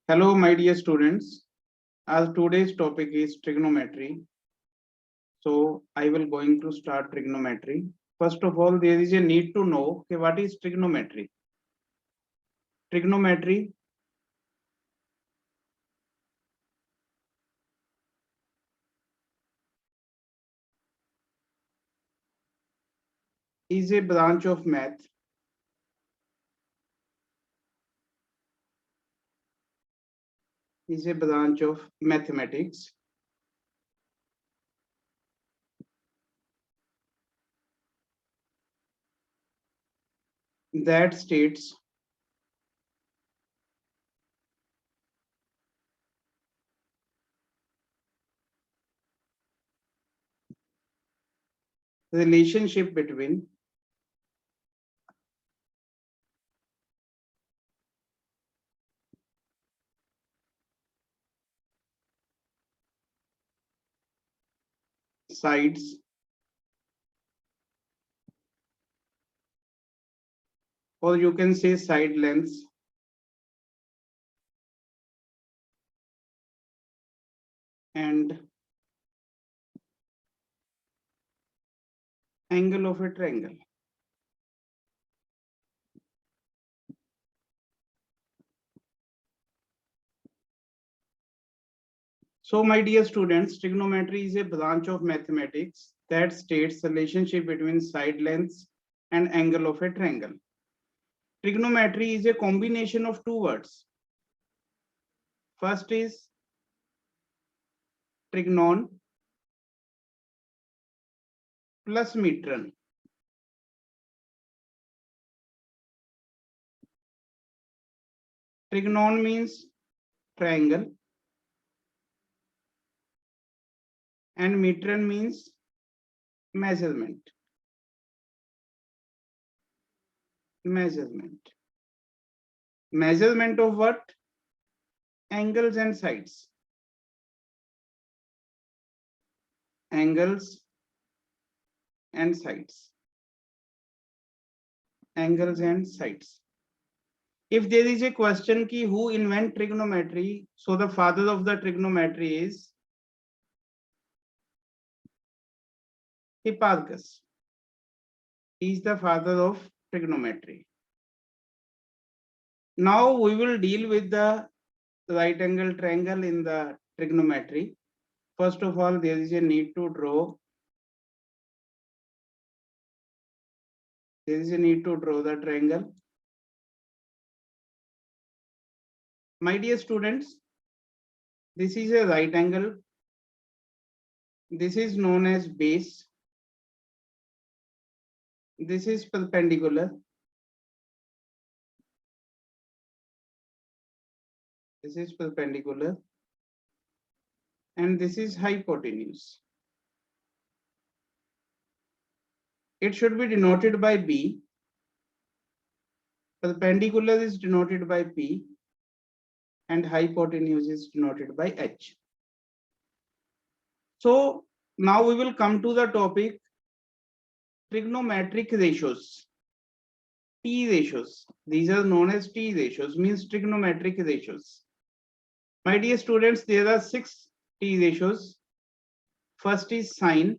Hello, my dear students. As today's topic is trigonometry, so I will going to start trigonometry. First of all, there is a need to know okay, what is trigonometry. Trigonometry is a branch of math. Is a branch of mathematics that states relationship between sides or you can say side lengths and angle of a triangle. So, my dear students, trigonometry is a branch of mathematics that states the relationship between side lengths and angle of a triangle. Trigonometry is a combination of two words. First is trigonon plus metron. Trigonon means triangle and metron means measurement. Measurement. Measurement of what? Angles and sides. Angles and sides. Angles and sides. If there is a question ki who invent trigonometry, so the father of the trigonometry is Hipparchus. He is the father of trigonometry. Now we will deal with the right angle triangle in the trigonometry. First of all, there is a need to draw. There is a need to draw the triangle. My dear students, this is a right angle. This is known as base. This is perpendicular. This is perpendicular. And this is hypotenuse. It should be denoted by B. Perpendicular is denoted by P and hypotenuse is denoted by H. So now we will come to the topic trigonometric ratios. T ratios. These are known as T ratios, means trigonometric ratios. My dear students, there are 6 T ratios. First is sine.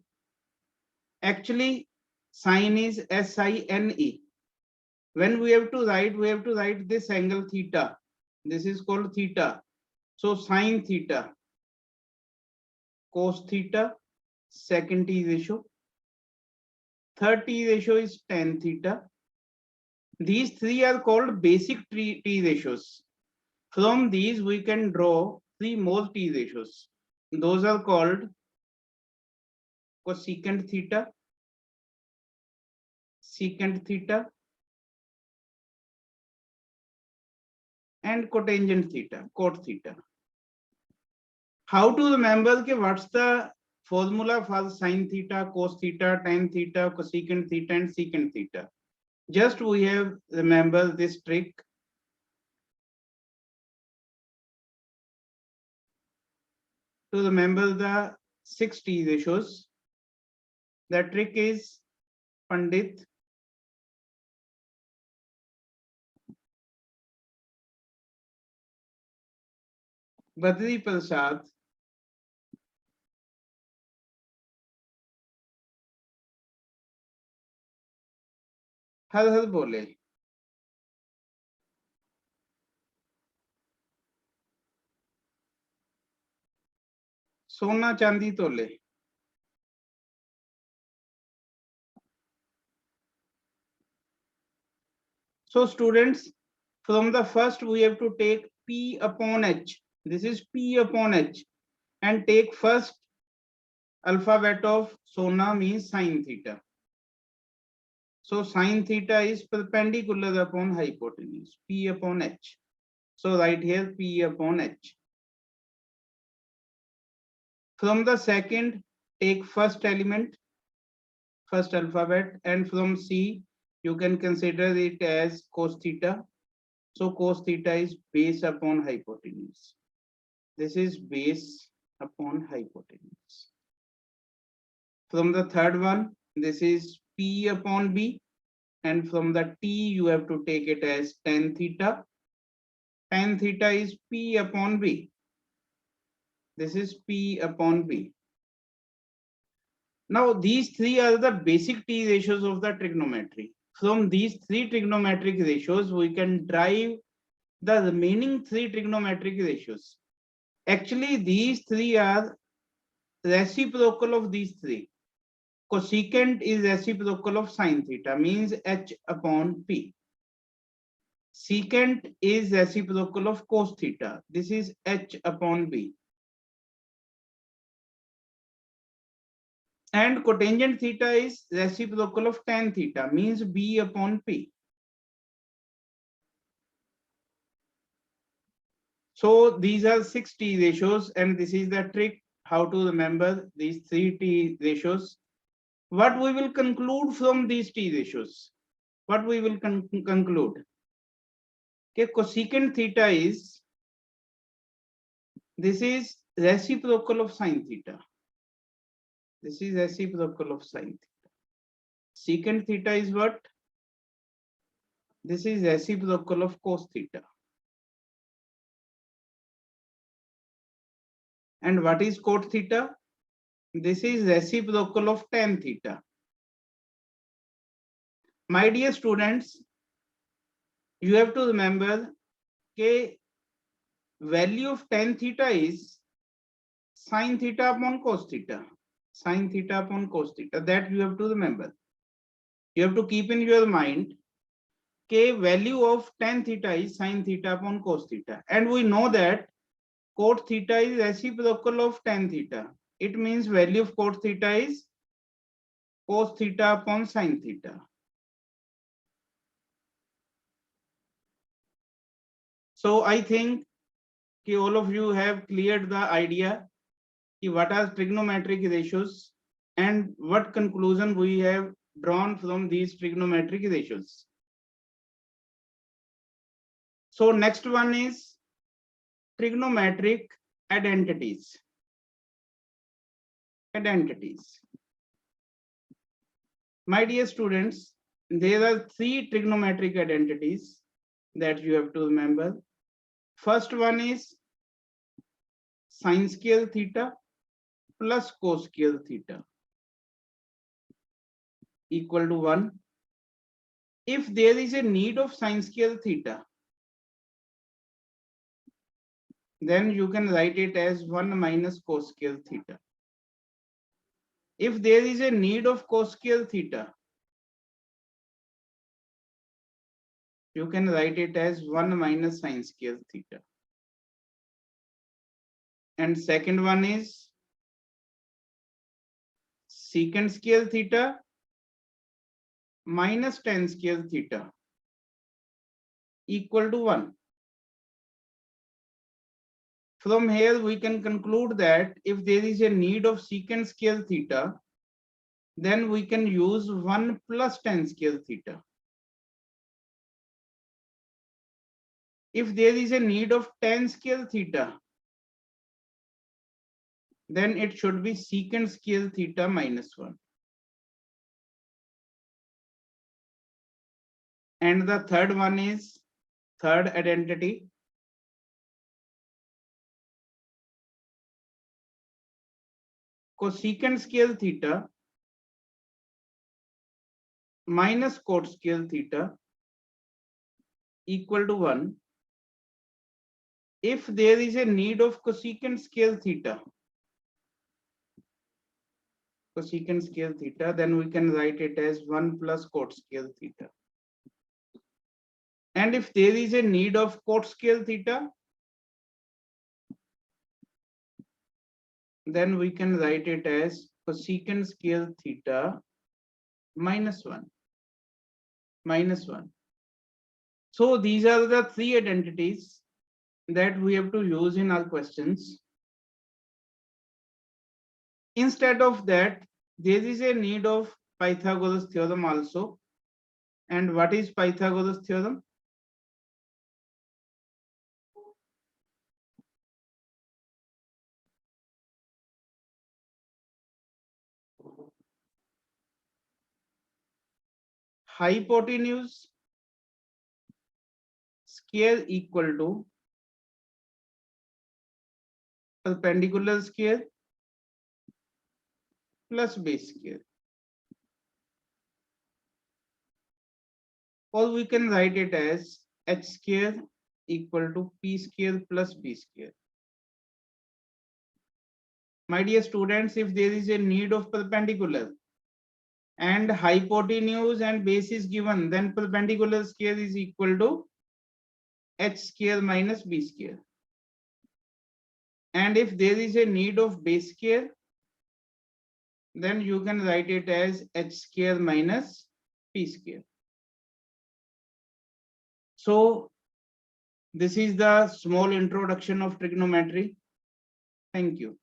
Actually, sine is SINE. When we have to write this angle theta. This is called theta. So sine theta, cos theta, second T ratio. Third T ratio is tan theta. These three are called basic T ratios. From these, we can draw 3 more T ratios. Those are called cosecant theta, secant theta, and cotangent theta, cot theta. How to remember what's the formula for sine theta, cos theta, tan theta, cosecant theta, and secant theta? Just we have remember this trick. To remember the 6 T ratios, the trick is Pandit Badri Prasad, हर हर बोले। सोना चांदी तोले। So students, from the first we have to take P upon H. This is P upon H, and take first alphabet of Sona means sine theta. So sine theta is perpendicular upon hypotenuse, P upon H. So write here P upon H. From the second, take first element, first alphabet, and from C, you can consider it as cos theta. So cos theta is base upon hypotenuse. This is base upon hypotenuse. From the third one, this is P upon B, and from the T, you have to take it as tan theta. Tan theta is P upon B. This is P upon B. Now, these three are the basic T ratios of the trigonometry. From these three trigonometric ratios, we can derive the remaining three trigonometric ratios. Actually, these three are reciprocal of these three. Cosecant is reciprocal of sine theta, means H upon P. Secant is reciprocal of cos theta. This is H upon B. And cotangent theta is reciprocal of tan theta, means B upon P. So these are 6 T ratios, and this is the trick how to remember these 3 T ratios. What we will conclude from these T ratios? What we will conclude? Okay, cosecant theta is, this is reciprocal of sine theta. This is reciprocal of sine theta. Secant theta is what? This is reciprocal of cos theta. And what is cot theta? This is reciprocal of tan theta. My dear students, you have to remember that value of tan theta is sine theta upon cos theta. Sine theta upon cos theta. That you have to remember. You have to keep in your mind that value of tan theta is sine theta upon cos theta. And we know that cot theta is reciprocal of tan theta. It means value of cot theta is cos theta upon sine theta. So I think all of you have cleared the idea what are trigonometric ratios and what conclusion we have drawn from these trigonometric ratios. So next one is trigonometric identities. My dear students, there are 3 trigonometric identities that you have to remember. First one is sin square theta plus cos square theta equal to 1. If there is a need of sin square theta, then you can write it as 1 minus cos square theta. If there is a need of cos square theta, you can write it as 1 minus sin square theta. And second one is secant square theta minus tan square theta equal to 1. From here, we can conclude that if there is a need of secant square theta, then we can use 1 plus tan square theta. If there is a need of tan square theta, then it should be secant square theta minus 1. And the third one is, third identity, cosecant scale theta minus cot scale theta equal to 1 if there is a need of cosecant scale theta, then we can write it as 1 plus cot scale theta. And if there is a need of cot scale theta, then we can write it as cosecant scale theta minus 1. So these are the three identities that we have to use in our questions. Instead of that, there is a need of Pythagoras theorem also. And what is Pythagoras theorem? Hypotenuse square equal to perpendicular square plus base square. Or we can write it as h square equal to p square plus b square. My dear students, if there is a need of perpendicular and hypotenuse and base is given, then perpendicular square is equal to h square minus b square. And if there is a need of base square, then you can write it as h square minus p square. So this is the small introduction of trigonometry. Thank you.